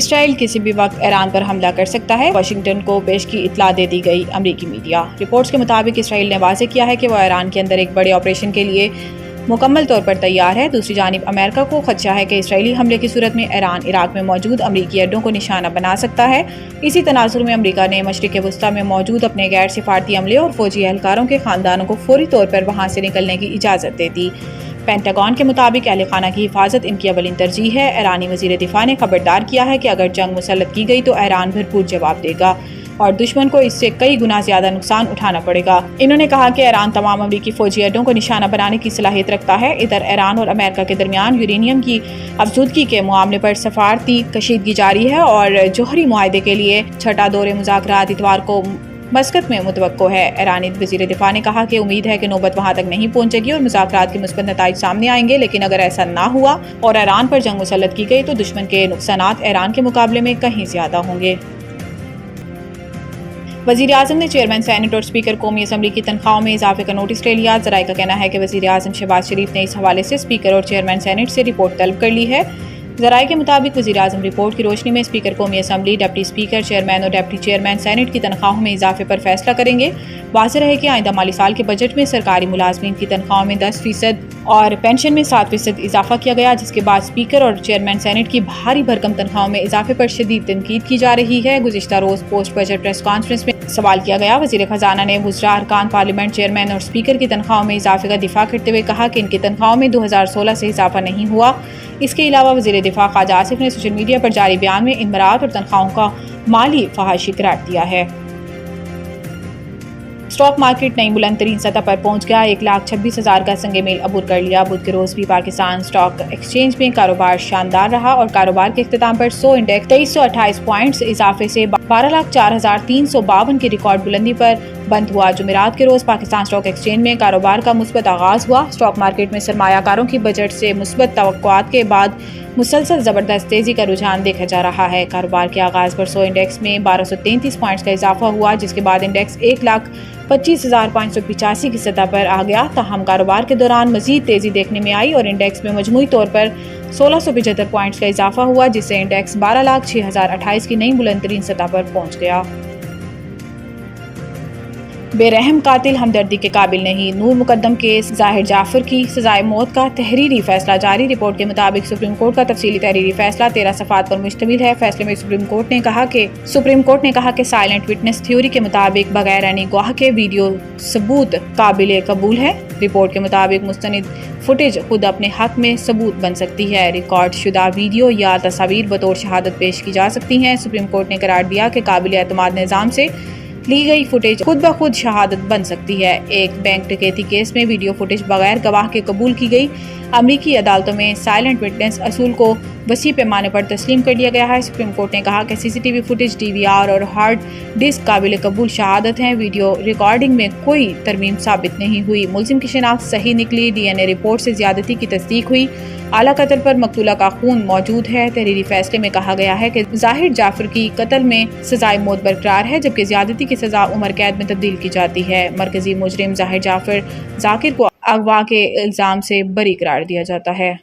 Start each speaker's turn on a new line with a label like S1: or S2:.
S1: اسرائیل کسی بھی وقت ایران پر حملہ کر سکتا ہے، واشنگٹن کو پیش کی اطلاع دے دی گئی امریکی میڈیا۔ رپورٹس کے مطابق اسرائیل نے واضح کیا ہے کہ وہ ایران کے اندر ایک بڑے آپریشن کے لیے مکمل طور پر تیار ہے۔ دوسری جانب امریکہ کو خدشہ ہے کہ اسرائیلی حملے کی صورت میں ایران عراق میں موجود امریکی اڈوں کو نشانہ بنا سکتا ہے۔ اسی تناظر میں امریکہ نے مشرق وسطیٰ میں موجود اپنے غیر سفارتی عملے اور فوجی اہلکاروں کے خاندانوں کو فوری طور پر وہاں سے نکلنے کی اجازت دے دی۔ پینٹاگون کے مطابق اہل خانہ کی حفاظت ان کی اولین ترجیح ہے۔ ایرانی وزیر دفاع نے خبردار کیا ہے کہ اگر جنگ مسلط کی گئی تو ایران بھرپور جواب دے گا اور دشمن کو اس سے کئی گنا زیادہ نقصان اٹھانا پڑے گا۔ انہوں نے کہا کہ ایران تمام امریکی فوجی اڈوں کو نشانہ بنانے کی صلاحیت رکھتا ہے۔ ادھر ایران اور امریکہ کے درمیان یورینیم کی افزودگی کے معاملے پر سفارتی کشیدگی جاری ہے اور جوہری معاہدے کے لیے چھٹا دور مذاکرات اتوار کو مسقط میں متوقع ہے۔ ایرانی وزیر دفاع نے کہا کہ امید ہے کہ نوبت وہاں تک نہیں پہنچے گی اور مذاکرات کے مثبت نتائج سامنے آئیں گے، لیکن اگر ایسا نہ ہوا اور ایران پر جنگ مسلط کی گئی تو دشمن کے نقصانات ایران کے مقابلے میں کہیں زیادہ ہوں گے۔ وزیر اعظم نے چیئرمین سینیٹ اور اسپیکر قومی اسمبلی کی تنخواہوں میں اضافے کا نوٹس لے لیا۔ ذرائع کا کہنا ہے کہ وزیر اعظم شہباز شریف نے اس حوالے سے اسپیکر اور چیئرمین سینیٹ سے رپورٹ طلب کر لی ہے۔ ذرائع کے مطابق وزیر اعظم رپورٹ کی روشنی میں اسپیکر قومی اسمبلی، ڈپٹی اسپیکر، چیئرمین اور ڈپٹی چیئرمین سینیٹ کی تنخواہوں میں اضافے پر فیصلہ کریں گے۔ واضح رہے کہ آئندہ مالی سال کے بجٹ میں سرکاری ملازمین کی تنخواہوں میں 10% اور پینشن میں 7% اضافہ کیا گیا، جس کے بعد اسپیکر اور چیئرمین سینیٹ کی بھاری بھرکم تنخواہوں میں اضافے پر شدید تنقید کی جا رہی ہے۔ گزشتہ روز پوسٹ بجٹ پریس کانفرنس میں سوال کیا گیا۔ وزیر خزانہ نے وزراء، ارکان پارلیمنٹ، چیئرمین اور اسپیکر کی تنخواہوں میں اضافے کا دفاع کرتے ہوئے کہا کہ ان کی تنخواہوں میں 2016 سے اضافہ نہیں ہوا۔ اس کے علاوہ وزیر دفاع خواجہ آصف نے سوشل میڈیا پر جاری بیان میں ان برآت اور تنخواہوں کا مالی فحاشی قرار دیا ہے۔ اسٹاک مارکیٹ نئی بلند ترین سطح پر پہنچ گیا، 1,26,000 کا سنگ میل عبور کر لیا۔ بدھ کے روز بھی پاکستان اسٹاک ایکسچینج میں کاروبار شاندار رہا اور کاروبار کے اختتام پر 100 انڈیکس 2328 پوائنٹس اضافے سے 12,04,352 کی ریکارڈ بلندی پر بند ہوا۔ جمعرات کے روز پاکستان اسٹاک ایکسچینج میں کاروبار کا مثبت آغاز ہوا۔ اسٹاک مارکیٹ میں سرمایہ کاروں کی بجٹ سے مثبت توقعات کے بعد مسلسل زبردست تیزی کا رجحان دیکھا جا رہا ہے۔ کاروبار کے آغاز پر 100 انڈیکس میں 1233 پوائنٹس کا اضافہ ہوا، جس کے بعد انڈیکس 1,25,585 کی سطح پر آ گیا۔ تاہم کاروبار کے دوران مزید تیزی دیکھنے میں آئی اور انڈیکس میں مجموعی طور پر 1,675 پوائنٹس کا اضافہ ہوا، جس سے انڈیکس 12,06,028 کی نئی بلند ترین سطح پر پہنچ گیا۔ بے رحم قاتل ہمدردی کے قابل نہیں، نور مقدم کیس ظاہر جعفر کی سزائے موت کا تحریری فیصلہ جاری۔ رپورٹ کے مطابق سپریم کورٹ کا تفصیلی تحریری فیصلہ 13 صفحات پر مشتمل ہے۔ فیصلے میں سپریم کورٹ نے کہا کہ سائلنٹ وٹنس تھیوری کے مطابق بغیر عینی گواہ کے ویڈیو ثبوت قابل قبول ہے۔ رپورٹ کے مطابق مستند فوٹیج خود اپنے حق میں ثبوت بن سکتی ہے۔ ریکارڈ شدہ ویڈیو یا تصاویر بطور شہادت پیش کی جا سکتی ہیں۔ سپریم کورٹ نے قرار دیا کہ قابل اعتماد نظام سے لی گئی فوٹیج خود بخود شہادت بن سکتی ہے۔ ایک بینک ڈکیتی کیس میں ویڈیو فوٹیج بغیر گواہ کے قبول کی گئی۔ امریکی عدالتوں میں سائلنٹ وٹنس اصول کو وسیع پیمانے پر تسلیم کر لیا گیا ہے۔ سپریم کورٹ نے کہا کہ C C T V footage, D V R اور ہارڈ ڈسک قابل قبول شہادت ہیں۔ ویڈیو ریکارڈنگ میں کوئی ترمیم ثابت نہیں ہوئی۔ ملزم کی شناخت صحیح نکلی۔ ڈی این اے رپورٹ سے زیادتی کی تصدیق ہوئی۔ اعلیٰ قتل پر مقتولہ کا خون موجود ہے۔ تحریری فیصلے میں کہا گیا ہے کہ ظاہر جعفر کی قتل میں سزائے موت برقرار ہے، جبکہ زیادتی کی سزا عمر قید میں تبدیل کی جاتی ہے۔ مرکزی مجرم ظاہر جعفر ذاکر کو اغوا کے الزام سے بری قرار دیا جاتا ہے۔